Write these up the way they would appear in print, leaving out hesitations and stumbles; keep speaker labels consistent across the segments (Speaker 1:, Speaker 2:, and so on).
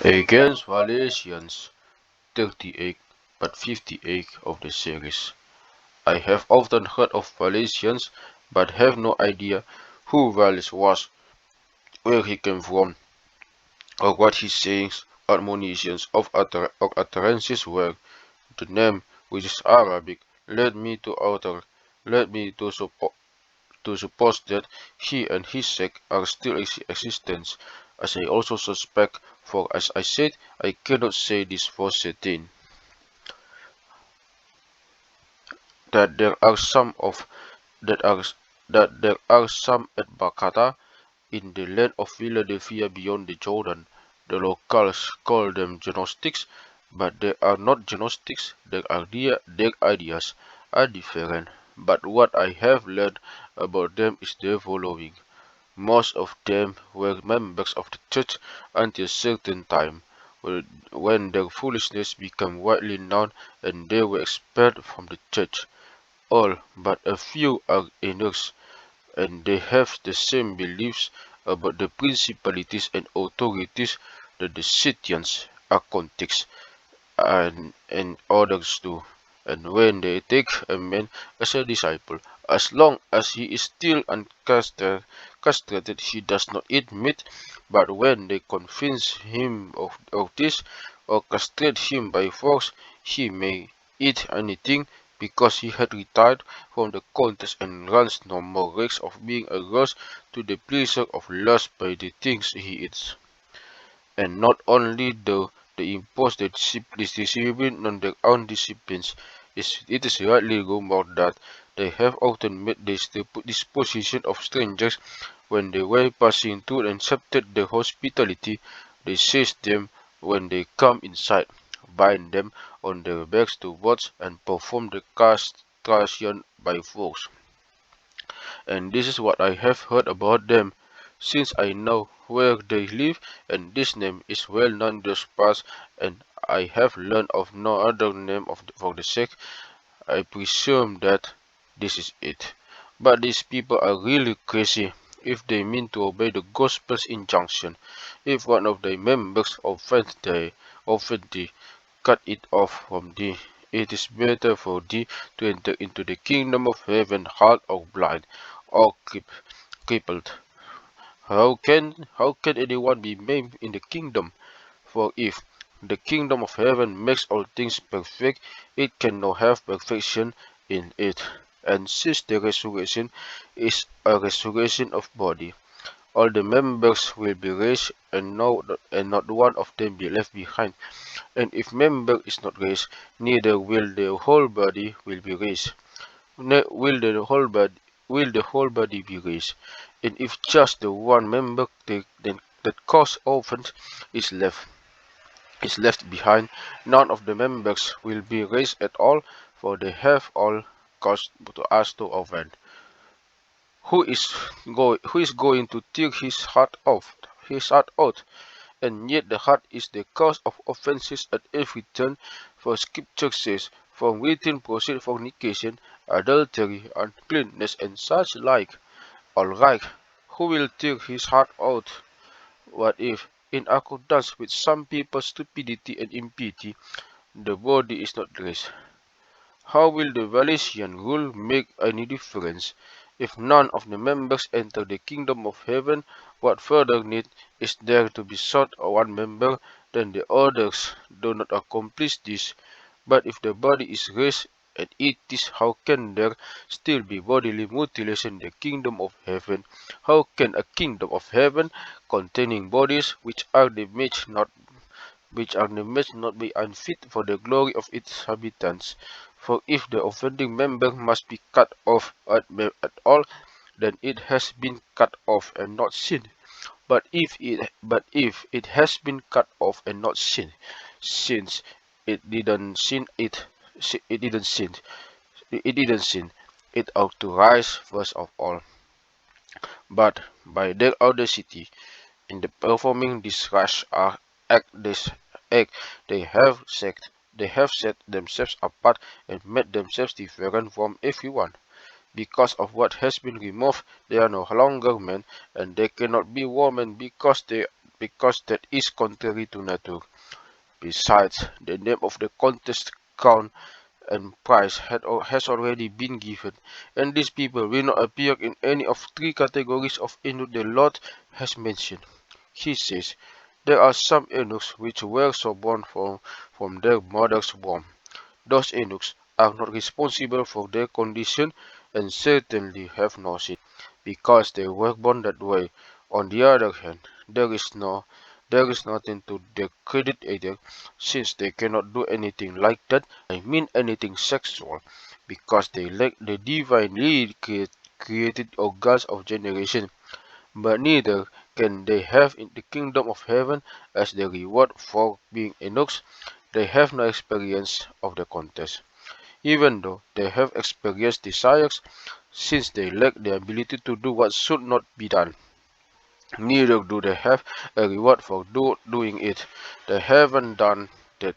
Speaker 1: Against Valesians 38 but 58 of the series. I have often heard of Valesians but have no idea who Valles was, where he came from, or what his sayings, admonitions or utterances were. The name, which is Arabic, led me to suppose that he and his sect are still existent, as I also suspect, for as I said, I cannot say this for certain, that there are some of that are that there are some at Bakata in the land of Philadelphia beyond the Jordan. The locals call them Gnostics, but they are not Gnostics. Their ideas are different. But what I have learned about them is the following. Most of them were members of the church until a certain time, when their foolishness became widely known and they were expelled from the church. All but a few are eunuchs, and they have the same beliefs about the principalities and authorities that the Scythians, Archontics, and others do. And when they take a man as a disciple, as long as he is still castrated, he does not eat meat, but when they convince him of this, or castrate him by force, he may eat anything, because he had retired from the contest and runs no more risk of being aroused to the pleasure of lust by the things he eats. And not only do they impose this discipline on their own disciplines, it is rightly rumored that they have often made this disposition of strangers when they were passing through and accepted their hospitality. They seize them when they come inside, bind them on their backs to boats, and perform the castration by force. And this is what I have heard about them, since I know where they live, and this name is well known in those parts, and I have learned of no other name for the sect. I presume that this is it. But these people are really crazy if they mean to obey the gospel's injunction. If one of their members offend thee, cut it off from thee. It is better for thee to enter into the kingdom of heaven halt or blind, or crippled. How can anyone be maimed in the kingdom? For if the kingdom of heaven makes all things perfect, it cannot have perfection in it. And since the resurrection is a resurrection of body, all the members will be raised, and not one of them be left behind. And if member is not raised, neither will the whole body will be raised. Will the whole body be raised? And if just the one member that caused offense is left behind, none of the members will be raised at all, for they have all caused to us to offend. Who is going to tear his heart out? And yet the heart is the cause of offenses at every turn, for Scripture says, from within proceed fornication, adultery, uncleanness, and such like. All right, who will tear his heart out? What if, in accordance with some people's stupidity and impiety, the body is not raised? How will the Valesian rule make any difference? If none of the members enter the kingdom of heaven, what further need is there to be sought one member? Then the others do not accomplish this. But if the body is raised and it is, how can there still be bodily mutilation in the kingdom of heaven? How can a kingdom of heaven containing bodies which are the match not be unfit for the glory of its habitants? For if the offending member must be cut off at all, then it has been cut off and not sinned. But if it has been cut off and not sinned, since it didn't sin, it didn't sin, it didn't sin, it ought to rise first of all. But by their audacity in the performing this this act, they have set themselves apart and made themselves different from everyone. Because of what has been removed, they are no longer men, and they cannot be women because because that is contrary to nature. Besides, the name of the contest, crown, and prize has already been given, and these people will not appear in any of three categories of eunuch the Lord has mentioned. He says, there are some eunuchs which were so born from their mother's womb. Those eunuchs are not responsible for their condition and certainly have no sin, because they were born that way. On the other hand, there is nothing to their credit either, since they cannot do anything like that, I mean anything sexual, because they lack the divinely created organs of generation. But neither can they have in the kingdom of heaven as the reward for being eunuchs. They have no experience of the contest, even though they have experienced desires, since they lack the ability to do what should not be done. Neither do they have a reward for doing it. They haven't done the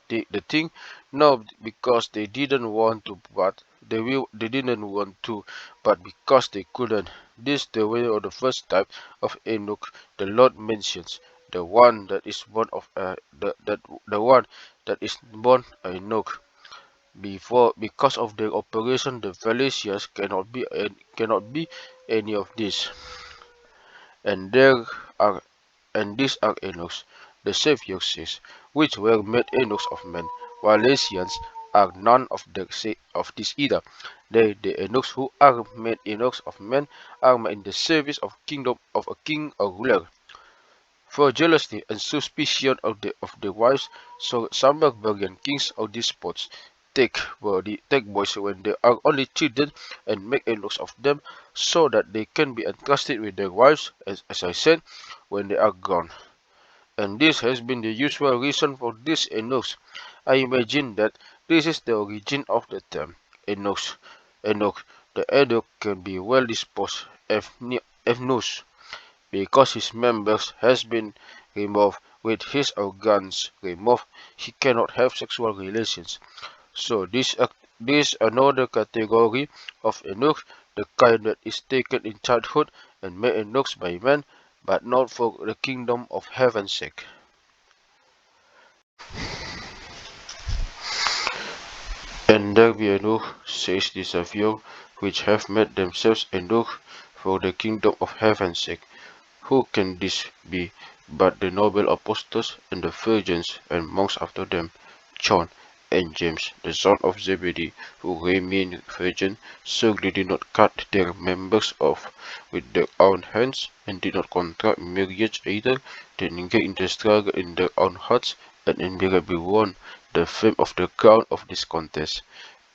Speaker 1: thing, not because they didn't want to, but they didn't want to, but because they couldn't. This the way of the first type of eunuch the Lord mentions, the one that is born of the one that is born a eunuch. Because of their operation, the Valesians cannot be any of these, and there are and these are eunuchs, the Saviour says, which were made eunuchs of men. Valesians are none of this either. They, the eunuchs who are made eunuchs of men, are in the service of kingdom of a king or ruler. For jealousy and suspicion of the wives, so some barbarian kings or despots take boys when they are only children and make eunuchs of them, so that they can be entrusted with their wives, as I said, when they are grown. And this has been the usual reason for these eunuchs. I imagine that this is the origin of the term eunuchs. Eunuch. The eunuch can be well disposed eunuchs, because his members has been removed. With his organs removed, he cannot have sexual relations. So this another category of eunuch, the kind that is taken in childhood and made eunuchs by men, but not for the kingdom of heaven's sake. And there be eunuch, says the Saviour, which have made themselves eunuch for the kingdom of heaven's sake. Who can this be but the noble apostles and the virgins and monks after them, John and James, the son of Zebedee, who remained virgin, certainly did not cut their members off with their own hands, and did not contract marriage either, they engaged in the struggle in their own hearts, and invariably won the fame of the crown of this contest,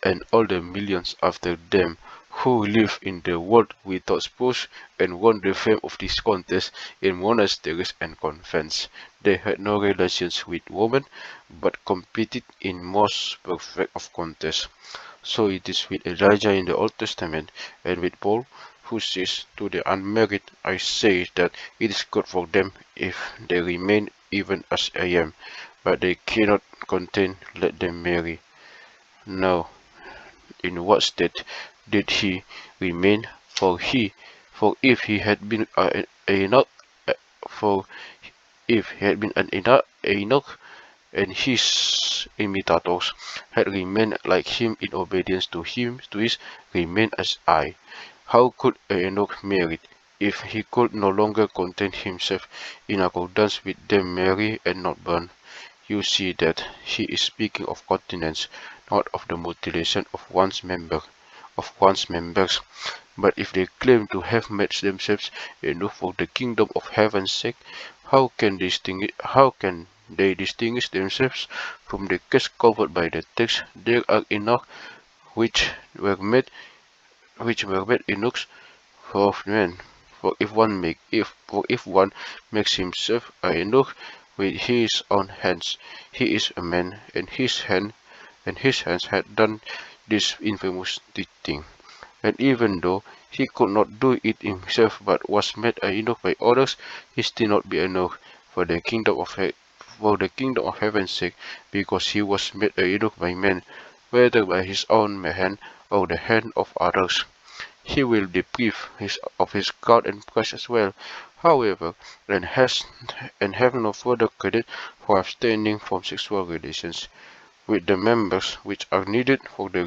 Speaker 1: and all the millions after them who live in the world without spouse and won the fame of this contest in monasteries and convents. They had no relations with women, but competed in most perfect of contests. So it is with Elijah in the Old Testament, and with Paul, who says, to the unmarried I say that it is good for them if they remain even as I am, but they cannot contain, let them marry. Now, in what state did he remain? For if he had been Enoch, for if he had been an Enoch, and his imitators had remained like him in obedience to his remain as I. How could Enoch marry if he could no longer contain himself in accordance with them marry and not burn? You see that he is speaking of continence, not of the mutilation of one's members. But if they claim to have made themselves enough for the kingdom of heaven's sake, how can they distinguish themselves from the case covered by the text? There are enough which were made eunuchs of men. For if one makes himself a eunuch with his own hands, he is a man, and his hands had done this infamous thing. And even though he could not do it himself, but was made a eunuch by others, he still not be a eunuch for the kingdom of heaven's sake, because he was made a eunuch by men, whether by his own hand or the hand of others. he will deprive of his crown and prize as well, however, and have no further credit for abstaining from sexual relations with the members which are needed for them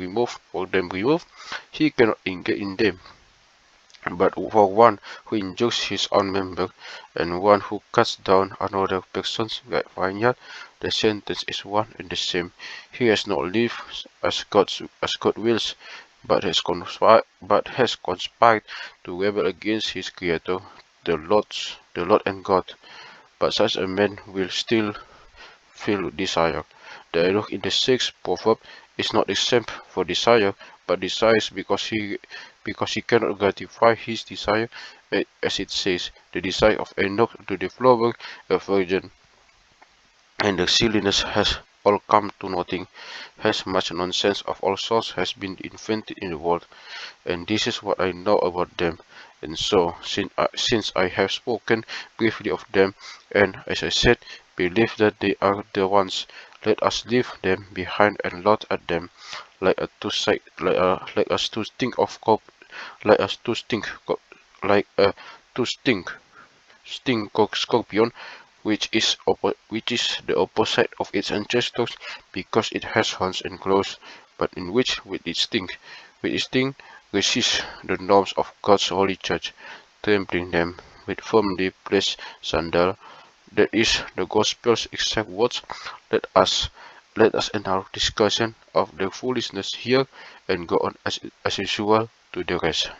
Speaker 1: removed, he cannot engage in them. But for one who injures his own member and one who cuts down another person's vineyard, the sentence is one and the same. He has not lived as God wills, but has conspired to rebel against his Creator, the Lord and God. But such a man will still feel desire. The dialogue in the sixth proverb is not exempt for desire, but desires because he cannot gratify his desire, as it says, the desire of Enoch to devour a virgin, and the silliness has all come to nothing, as much nonsense of all sorts has been invented in the world, and this is what I know about them. And so, since I have spoken briefly of them, and as I said, believe that they are the ones, let us leave them behind and laugh at them, like a to sight, like us to think of cop, like us to stink, like a to stink scorpion, which is the opposite of its ancestors, because it has horns and claws, but in which with its sting resists the norms of God's holy church, trampling them with firmly placed sandal. That is the gospel's exact words. Let us let us end our discussion of the foolishness here and go on as usual to the rest.